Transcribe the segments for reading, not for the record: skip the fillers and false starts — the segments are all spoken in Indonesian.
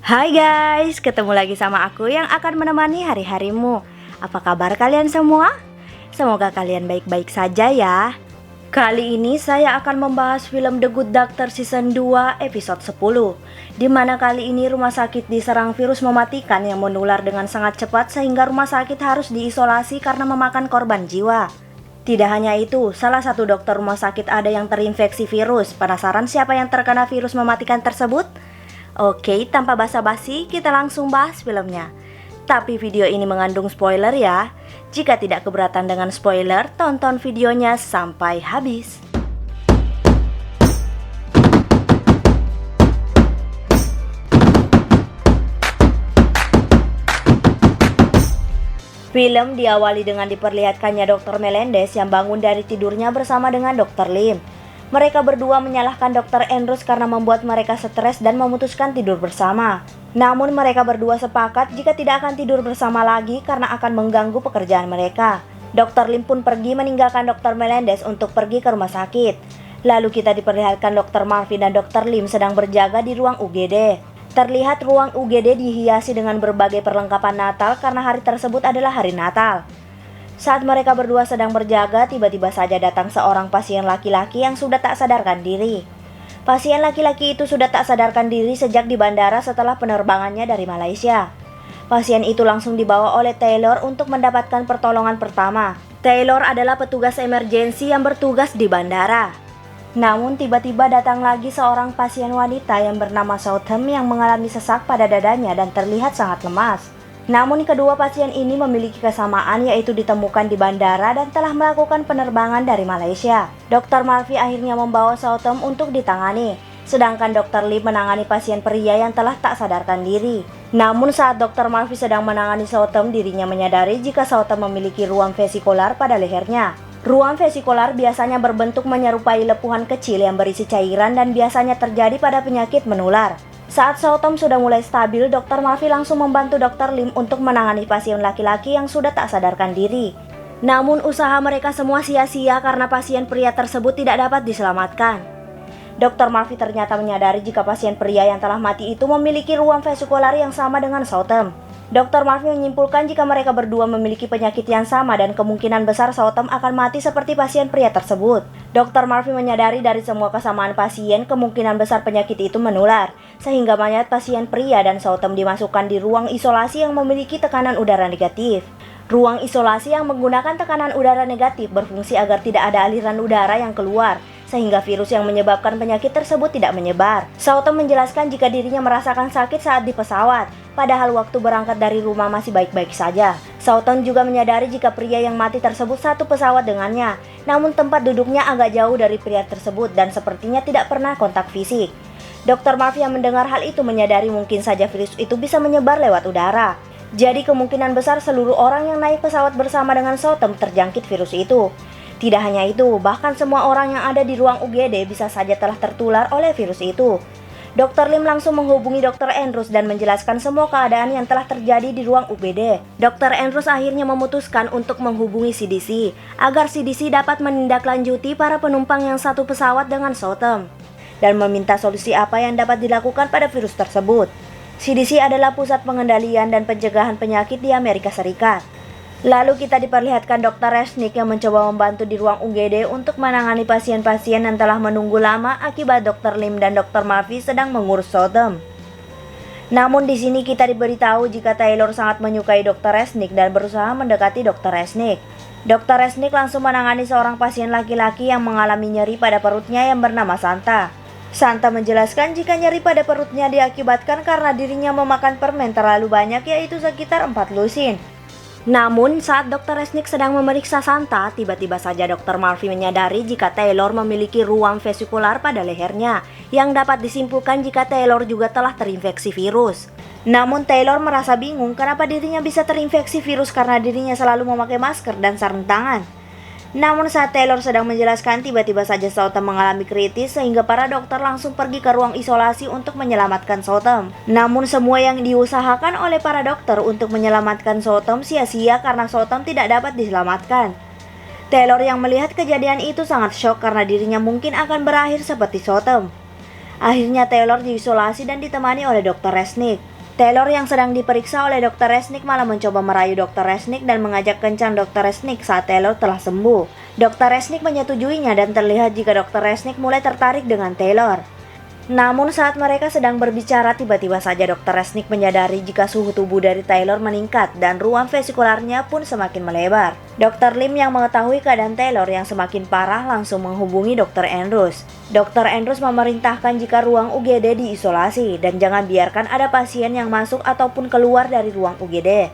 Hai guys, ketemu lagi sama aku yang akan menemani hari-harimu. Apa kabar kalian semua? Semoga kalian baik-baik saja ya. Kali ini saya akan membahas film The Good Doctor Season 2 episode 10, di mana kali ini rumah sakit diserang virus mematikan yang menular dengan sangat cepat sehingga rumah sakit harus diisolasi karena memakan korban jiwa. Tidak hanya itu, salah satu dokter rumah sakit ada yang terinfeksi virus. Penasaran siapa yang terkena virus mematikan tersebut? Oke, tanpa basa-basi, kita langsung bahas filmnya. Tapi video ini mengandung spoiler ya. Jika tidak keberatan dengan spoiler, tonton videonya sampai habis. Film diawali dengan diperlihatkannya Dr. Melendez yang bangun dari tidurnya bersama dengan Dr. Lim. Mereka berdua menyalahkan Dr. Andrews karena membuat mereka stres dan memutuskan tidur bersama. Namun mereka berdua sepakat jika tidak akan tidur bersama lagi karena akan mengganggu pekerjaan mereka. Dr. Lim pun pergi meninggalkan Dr. Melendez untuk pergi ke rumah sakit. Lalu kita diperlihatkan Dr. Murphy dan Dr. Lim sedang berjaga di ruang UGD. Terlihat ruang UGD dihiasi dengan berbagai perlengkapan Natal karena hari tersebut adalah hari Natal. Saat mereka berdua sedang berjaga, tiba-tiba saja datang seorang pasien laki-laki yang sudah tak sadarkan diri. Pasien laki-laki itu sudah tak sadarkan diri sejak di bandara setelah penerbangannya dari Malaysia. Pasien itu langsung dibawa oleh Taylor untuk mendapatkan pertolongan pertama. Taylor adalah petugas emergensi yang bertugas di bandara. Namun tiba-tiba datang lagi seorang pasien wanita yang bernama Southam yang mengalami sesak pada dadanya dan terlihat sangat lemas. Namun kedua pasien ini memiliki kesamaan, yaitu ditemukan di bandara dan telah melakukan penerbangan dari Malaysia. Dr. Murphy akhirnya membawa Southam untuk ditangani, sedangkan Dr. Lee menangani pasien pria yang telah tak sadarkan diri. Namun saat Dr. Murphy sedang menangani Southam, dirinya menyadari jika Southam memiliki ruang vesikular pada lehernya. Ruang vesikular biasanya berbentuk menyerupai lepuhan kecil yang berisi cairan dan biasanya terjadi pada penyakit menular. Saat Southam sudah mulai stabil, Dr. Murphy langsung membantu Dr. Lim untuk menangani pasien laki-laki yang sudah tak sadarkan diri. Namun usaha mereka semua sia-sia karena pasien pria tersebut tidak dapat diselamatkan. Dr. Murphy ternyata menyadari jika pasien pria yang telah mati itu memiliki ruang vesikular yang sama dengan Southam. Dr. Murphy menyimpulkan jika mereka berdua memiliki penyakit yang sama dan kemungkinan besar Southam akan mati seperti pasien pria tersebut. Dr. Murphy menyadari dari semua kesamaan pasien, kemungkinan besar penyakit itu menular, sehingga mayat pasien pria dan Southam dimasukkan di ruang isolasi yang memiliki tekanan udara negatif. Ruang isolasi yang menggunakan tekanan udara negatif berfungsi agar tidak ada aliran udara yang keluar, sehingga virus yang menyebabkan penyakit tersebut tidak menyebar. Southam menjelaskan jika dirinya merasakan sakit saat di pesawat, padahal waktu berangkat dari rumah masih baik-baik saja. Southam juga menyadari jika pria yang mati tersebut satu pesawat dengannya, namun tempat duduknya agak jauh dari pria tersebut dan sepertinya tidak pernah kontak fisik. Dr. Murphy yang mendengar hal itu menyadari mungkin saja virus itu bisa menyebar lewat udara. Jadi kemungkinan besar seluruh orang yang naik pesawat bersama dengan Southam terjangkit virus itu. Tidak hanya itu, bahkan semua orang yang ada di ruang UGD bisa saja telah tertular oleh virus itu. Dr. Lim langsung menghubungi Dr. Andrews dan menjelaskan semua keadaan yang telah terjadi di ruang UGD. Dr. Andrews akhirnya memutuskan untuk menghubungi CDC, agar CDC dapat menindaklanjuti para penumpang yang satu pesawat dengan Southam, dan meminta solusi apa yang dapat dilakukan pada virus tersebut. CDC adalah pusat pengendalian dan pencegahan penyakit di Amerika Serikat. Lalu kita diperlihatkan Dr. Resnick yang mencoba membantu di ruang UGD untuk menangani pasien-pasien yang telah menunggu lama akibat Dr. Lim dan Dr. Murphy sedang mengurus Southam. Namun di sini kita diberitahu jika Taylor sangat menyukai Dr. Resnick dan berusaha mendekati Dr. Resnick. Dr. Resnick langsung menangani seorang pasien laki-laki yang mengalami nyeri pada perutnya yang bernama Santa. Santa menjelaskan jika nyeri pada perutnya diakibatkan karena dirinya memakan permen terlalu banyak, yaitu sekitar 4 lusin. Namun saat Dr. Resnick sedang memeriksa Santa, tiba-tiba saja Dr. Murphy menyadari jika Taylor memiliki ruang vesikular pada lehernya, yang dapat disimpulkan jika Taylor juga telah terinfeksi virus. Namun Taylor merasa bingung kenapa dirinya bisa terinfeksi virus karena dirinya selalu memakai masker dan sarung tangan. Namun saat Taylor sedang menjelaskan, tiba-tiba saja Southam mengalami kritis sehingga para dokter langsung pergi ke ruang isolasi untuk menyelamatkan Southam. Namun semua yang diusahakan oleh para dokter untuk menyelamatkan Southam sia-sia karena Southam tidak dapat diselamatkan. Taylor yang melihat kejadian itu sangat shock karena dirinya mungkin akan berakhir seperti Southam. Akhirnya Taylor diisolasi dan ditemani oleh Dr. Resnick. Taylor yang sedang diperiksa oleh Dr. Resnick malah mencoba merayu Dr. Resnick dan mengajak kencan Dr. Resnick saat Taylor telah sembuh. Dr. Resnick menyetujuinya dan terlihat jika Dr. Resnick mulai tertarik dengan Taylor. Namun saat mereka sedang berbicara, tiba-tiba saja Dr. Resnick menyadari jika suhu tubuh dari Taylor meningkat dan ruang vesikularnya pun semakin melebar. Dr. Lim yang mengetahui keadaan Taylor yang semakin parah langsung menghubungi Dr. Andrews. Dr. Andrews memerintahkan jika ruang UGD diisolasi dan jangan biarkan ada pasien yang masuk ataupun keluar dari ruang UGD.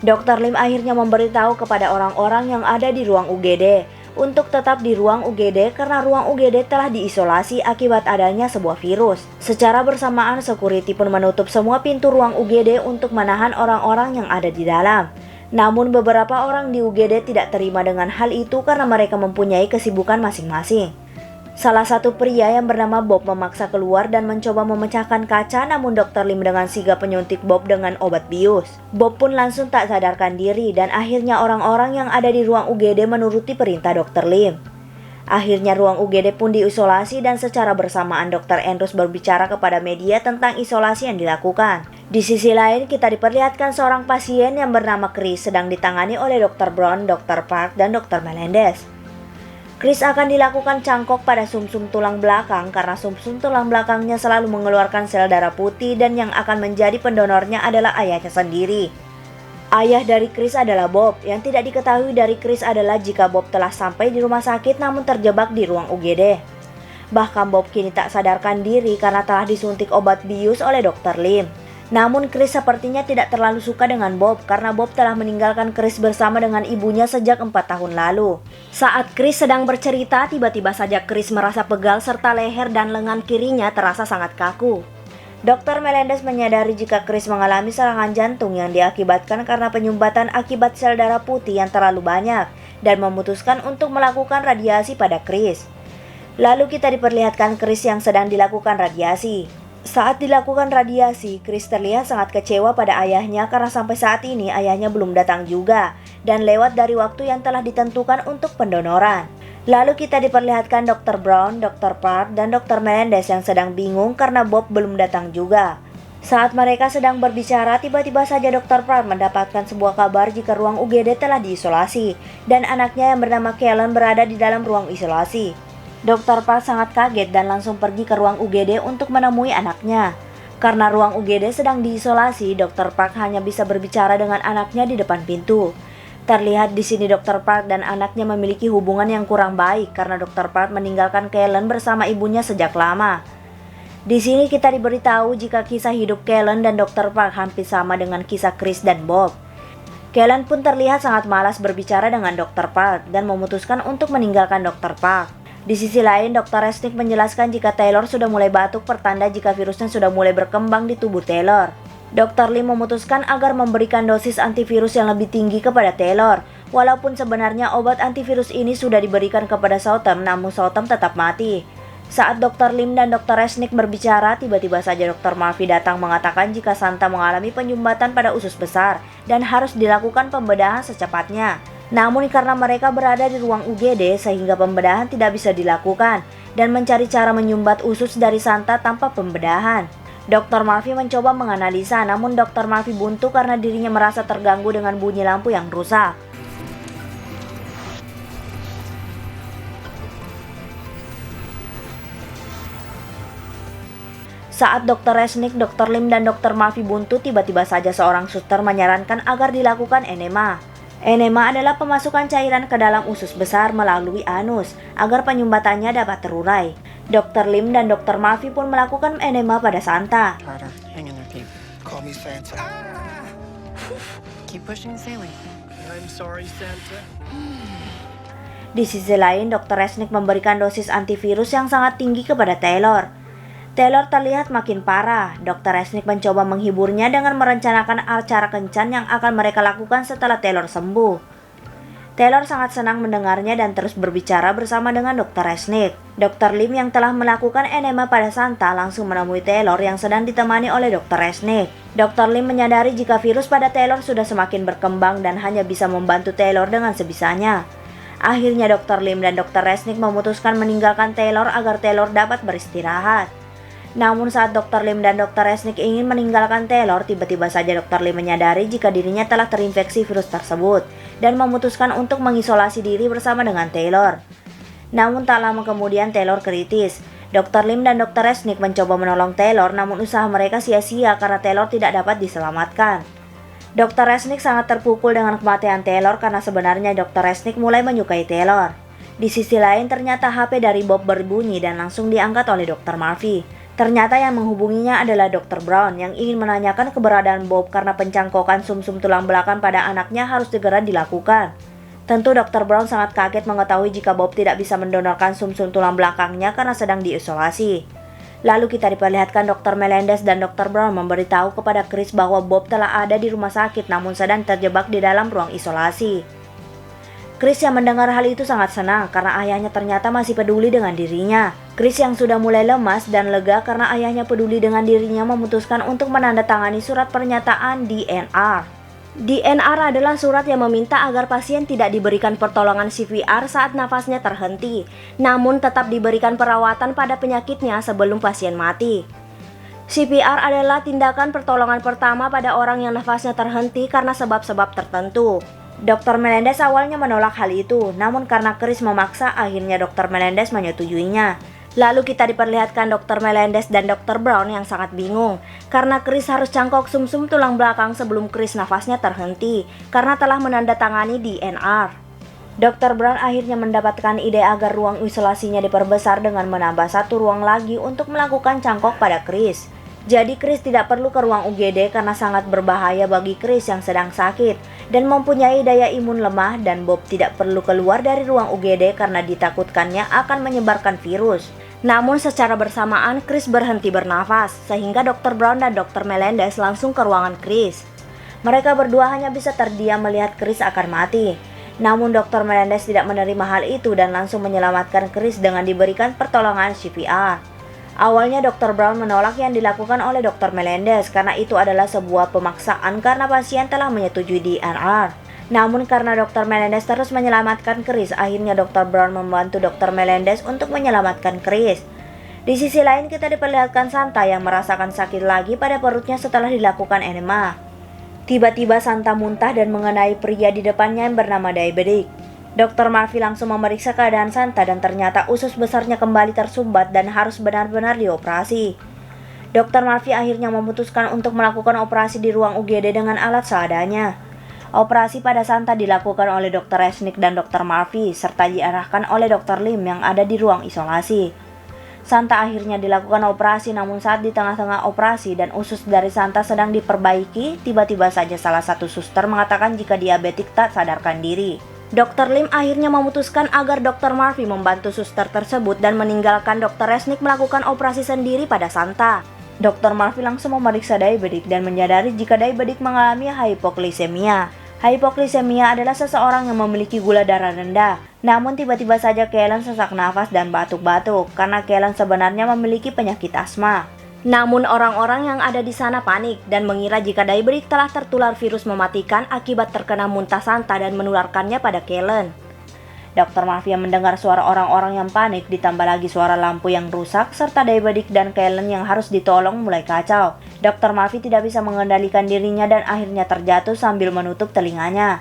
Dr. Lim akhirnya memberitahu kepada orang-orang yang ada di ruang UGD untuk tetap di ruang UGD karena ruang UGD telah diisolasi akibat adanya sebuah virus. Secara bersamaan, security pun menutup semua pintu ruang UGD untuk menahan orang-orang yang ada di dalam. Namun beberapa orang di UGD tidak terima dengan hal itu karena mereka mempunyai kesibukan masing-masing. Salah satu pria yang bernama Bob memaksa keluar dan mencoba memecahkan kaca, namun Dr. Lim dengan sigap menyuntik Bob dengan obat bius. Bob pun langsung tak sadarkan diri dan akhirnya orang-orang yang ada di ruang UGD menuruti perintah Dr. Lim. Akhirnya ruang UGD pun diisolasi dan secara bersamaan Dr. Andrews berbicara kepada media tentang isolasi yang dilakukan. Di sisi lain kita diperlihatkan seorang pasien yang bernama Chris sedang ditangani oleh Dr. Brown, Dr. Park, dan Dr. Melendez. Chris akan dilakukan cangkok pada sumsum tulang belakang karena sumsum tulang belakangnya selalu mengeluarkan sel darah putih dan yang akan menjadi pendonornya adalah ayahnya sendiri. Ayah dari Chris adalah Bob. Yang tidak diketahui dari Chris adalah jika Bob telah sampai di rumah sakit namun terjebak di ruang UGD. Bahkan Bob kini tak sadarkan diri karena telah disuntik obat bius oleh Dr. Lim. Namun Chris sepertinya tidak terlalu suka dengan Bob karena Bob telah meninggalkan Chris bersama dengan ibunya sejak 4 tahun lalu. Saat Chris sedang bercerita, tiba-tiba saja Chris merasa pegal serta leher dan lengan kirinya terasa sangat kaku. Dr. Melendez menyadari jika Chris mengalami serangan jantung yang diakibatkan karena penyumbatan akibat sel darah putih yang terlalu banyak dan memutuskan untuk melakukan radiasi pada Chris. Lalu kita diperlihatkan Chris yang sedang dilakukan radiasi. Saat dilakukan radiasi, Chris terlihat sangat kecewa pada ayahnya karena sampai saat ini ayahnya belum datang juga dan lewat dari waktu yang telah ditentukan untuk pendonoran. Lalu kita diperlihatkan Dr. Brown, Dr. Park, dan Dr. Melendez yang sedang bingung karena Bob belum datang juga. Saat mereka sedang berbicara, tiba-tiba saja Dr. Park mendapatkan sebuah kabar jika ruang UGD telah diisolasi dan anaknya yang bernama Kellen berada di dalam ruang isolasi. Dr. Park sangat kaget dan langsung pergi ke ruang UGD untuk menemui anaknya. Karena ruang UGD sedang diisolasi, Dr. Park hanya bisa berbicara dengan anaknya di depan pintu. Terlihat di sini Dr. Park dan anaknya memiliki hubungan yang kurang baik karena Dr. Park meninggalkan Kellen bersama ibunya sejak lama. Di sini kita diberitahu jika kisah hidup Kellen dan Dr. Park hampir sama dengan kisah Chris dan Bob. Kellen pun terlihat sangat malas berbicara dengan Dr. Park dan memutuskan untuk meninggalkan Dr. Park. Di sisi lain, Dr. Resnick menjelaskan jika Taylor sudah mulai batuk pertanda jika virusnya sudah mulai berkembang di tubuh Taylor. Dr. Lim memutuskan agar memberikan dosis antivirus yang lebih tinggi kepada Taylor. Walaupun sebenarnya obat antivirus ini sudah diberikan kepada Southam, namun Southam tetap mati. Saat Dr. Lim dan Dr. Resnick berbicara, tiba-tiba saja Dr. Murphy datang mengatakan jika Santa mengalami penyumbatan pada usus besar dan harus dilakukan pembedahan secepatnya. Namun karena mereka berada di ruang UGD sehingga pembedahan tidak bisa dilakukan dan mencari cara menyumbat usus dari Santa tanpa pembedahan. Dr. Murphy mencoba menganalisa namun Dr. Murphy buntu karena dirinya merasa terganggu dengan bunyi lampu yang rusak. Saat Dr. Resnick, Dr. Lim, dan Dr. Murphy buntu, tiba-tiba saja seorang suster menyarankan agar dilakukan enema. Enema adalah pemasukan cairan ke dalam usus besar melalui anus agar penyumbatannya dapat terurai. Dr. Lim dan Dr. Murphy pun melakukan enema pada Santa. Di sisi lain, Dr. Resnick memberikan dosis antivirus yang sangat tinggi kepada Taylor. Taylor terlihat makin parah. Dr. Resnick mencoba menghiburnya dengan merencanakan acara kencan yang akan mereka lakukan setelah Taylor sembuh. Taylor sangat senang mendengarnya dan terus berbicara bersama dengan Dr. Resnick. Dr. Lim yang telah melakukan enema pada Santa langsung menemui Taylor yang sedang ditemani oleh Dr. Resnick. Dr. Lim menyadari jika virus pada Taylor sudah semakin berkembang dan hanya bisa membantu Taylor dengan sebisanya. Akhirnya Dr. Lim dan Dr. Resnick memutuskan meninggalkan Taylor agar Taylor dapat beristirahat. Namun saat Dr. Lim dan Dr. Resnick ingin meninggalkan Taylor, tiba-tiba saja Dr. Lim menyadari jika dirinya telah terinfeksi virus tersebut dan memutuskan untuk mengisolasi diri bersama dengan Taylor. Namun tak lama kemudian Taylor kritis. Dr. Lim dan Dr. Resnick mencoba menolong Taylor, namun usaha mereka sia-sia karena Taylor tidak dapat diselamatkan. Dr. Resnick sangat terpukul dengan kematian Taylor karena sebenarnya Dr. Resnick mulai menyukai Taylor. Di sisi lain ternyata HP dari Bob berbunyi dan langsung diangkat oleh Dr. Murphy. Ternyata yang menghubunginya adalah Dr. Brown yang ingin menanyakan keberadaan Bob karena pencangkokan sumsum tulang belakang pada anaknya harus segera dilakukan. Tentu Dr. Brown sangat kaget mengetahui jika Bob tidak bisa mendonorkan sumsum tulang belakangnya karena sedang diisolasi. Lalu kita diperlihatkan Dr. Melendez dan Dr. Brown memberitahu kepada Chris bahwa Bob telah ada di rumah sakit namun sedang terjebak di dalam ruang isolasi. Chris yang mendengar hal itu sangat senang karena ayahnya ternyata masih peduli dengan dirinya. Chris yang sudah mulai lemas dan lega karena ayahnya peduli dengan dirinya memutuskan untuk menandatangani surat pernyataan DNR. DNR adalah surat yang meminta agar pasien tidak diberikan pertolongan CPR saat nafasnya terhenti, namun tetap diberikan perawatan pada penyakitnya sebelum pasien mati. CPR adalah tindakan pertolongan pertama pada orang yang nafasnya terhenti karena sebab-sebab tertentu. Dr. Melendez awalnya menolak hal itu, namun karena Chris memaksa, akhirnya Dr. Melendez menyetujuinya. Lalu kita diperlihatkan Dr. Melendez dan Dr. Brown yang sangat bingung karena Chris harus cangkok sumsum tulang belakang sebelum Chris nafasnya terhenti karena telah menandatangani DNR. Dr. Brown akhirnya mendapatkan ide agar ruang isolasinya diperbesar dengan menambah satu ruang lagi untuk melakukan cangkok pada Chris. Jadi Chris tidak perlu ke ruang UGD karena sangat berbahaya bagi Chris yang sedang sakit dan mempunyai daya imun lemah, dan Bob tidak perlu keluar dari ruang UGD karena ditakutkannya akan menyebarkan virus. Namun secara bersamaan Chris berhenti bernafas sehingga Dr. Brown dan Dr. Melendez langsung ke ruangan Chris. Mereka berdua hanya bisa terdiam melihat Chris akan mati. Namun Dr. Melendez tidak menerima hal itu dan langsung menyelamatkan Chris dengan diberikan pertolongan CPR. Awalnya Dr. Brown menolak yang dilakukan oleh Dr. Melendez karena itu adalah sebuah pemaksaan karena pasien telah menyetujui DNR. Namun karena Dr. Melendez terus menyelamatkan Chris, akhirnya Dr. Brown membantu Dr. Melendez untuk menyelamatkan Chris. Di sisi lain kita diperlihatkan Santa yang merasakan sakit lagi pada perutnya setelah dilakukan enema. Tiba-tiba Santa muntah dan mengenai pria di depannya yang bernama Diabetic. Dr. Murphy langsung memeriksa keadaan Santa dan ternyata usus besarnya kembali tersumbat dan harus benar-benar dioperasi. Dr. Murphy akhirnya memutuskan untuk melakukan operasi di ruang UGD dengan alat seadanya. Operasi pada Santa dilakukan oleh Dr. Resnick dan Dr. Murphy serta diarahkan oleh Dr. Lim yang ada di ruang isolasi. Santa akhirnya dilakukan operasi, namun saat di tengah-tengah operasi dan usus dari Santa sedang diperbaiki, tiba-tiba saja salah satu suster mengatakan jika diabetik tak sadarkan diri. Dr. Lim akhirnya memutuskan agar Dr. Murphy membantu suster tersebut dan meninggalkan Dr. Resnick melakukan operasi sendiri pada Santa. Dr. Murphy langsung memeriksa Diabetic dan menyadari jika Diabetic mengalami hipogliksemia. Hipogliksemia adalah seseorang yang memiliki gula darah rendah. Namun tiba-tiba saja Kellen sesak nafas dan batuk-batuk karena Kellen sebenarnya memiliki penyakit asma. Namun orang-orang yang ada di sana panik dan mengira jika Diabetic telah tertular virus mematikan akibat terkena muntah Santa dan menularkannya pada Kellen. Dr. Murphy yang mendengar suara orang-orang yang panik ditambah lagi suara lampu yang rusak serta Diabetic dan Kellen yang harus ditolong mulai kacau. Dr. Murphy tidak bisa mengendalikan dirinya dan akhirnya terjatuh sambil menutup telinganya.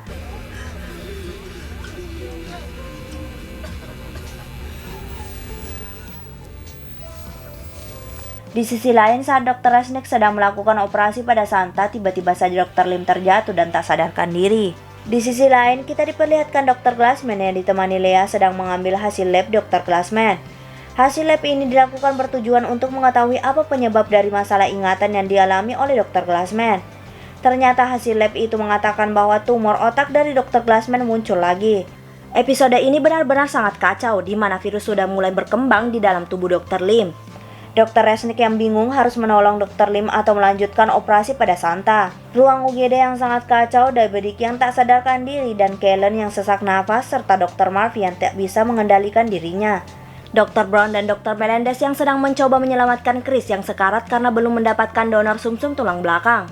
Di sisi lain, saat Dr. Resnick sedang melakukan operasi pada Santa, tiba-tiba saja Dr. Lim terjatuh dan tak sadarkan diri. Di sisi lain, kita diperlihatkan Dr. Glassman yang ditemani Lea sedang mengambil hasil lab Dr. Glassman. Hasil lab ini dilakukan bertujuan untuk mengetahui apa penyebab dari masalah ingatan yang dialami oleh Dr. Glassman. Ternyata hasil lab itu mengatakan bahwa tumor otak dari Dr. Glassman muncul lagi. Episode ini benar-benar sangat kacau, di mana virus sudah mulai berkembang di dalam tubuh Dr. Lim. Dr. Resnick yang bingung harus menolong Dr. Lim atau melanjutkan operasi pada Santa. Ruang UGD yang sangat kacau, Diabetic yang tak sadarkan diri, dan Kellen yang sesak nafas, serta Dr. Murphy yang tak bisa mengendalikan dirinya. Dr. Brown dan Dr. Melendez yang sedang mencoba menyelamatkan Chris yang sekarat karena belum mendapatkan donor sumsum tulang belakang.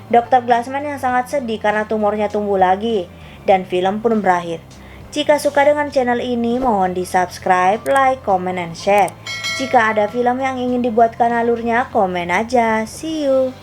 Dr. Glassman yang sangat sedih karena tumornya tumbuh lagi. Dan film pun berakhir. Jika suka dengan channel ini, mohon di subscribe, like, comment, and share. Jika ada film yang ingin dibuatkan alurnya, komen aja. See you.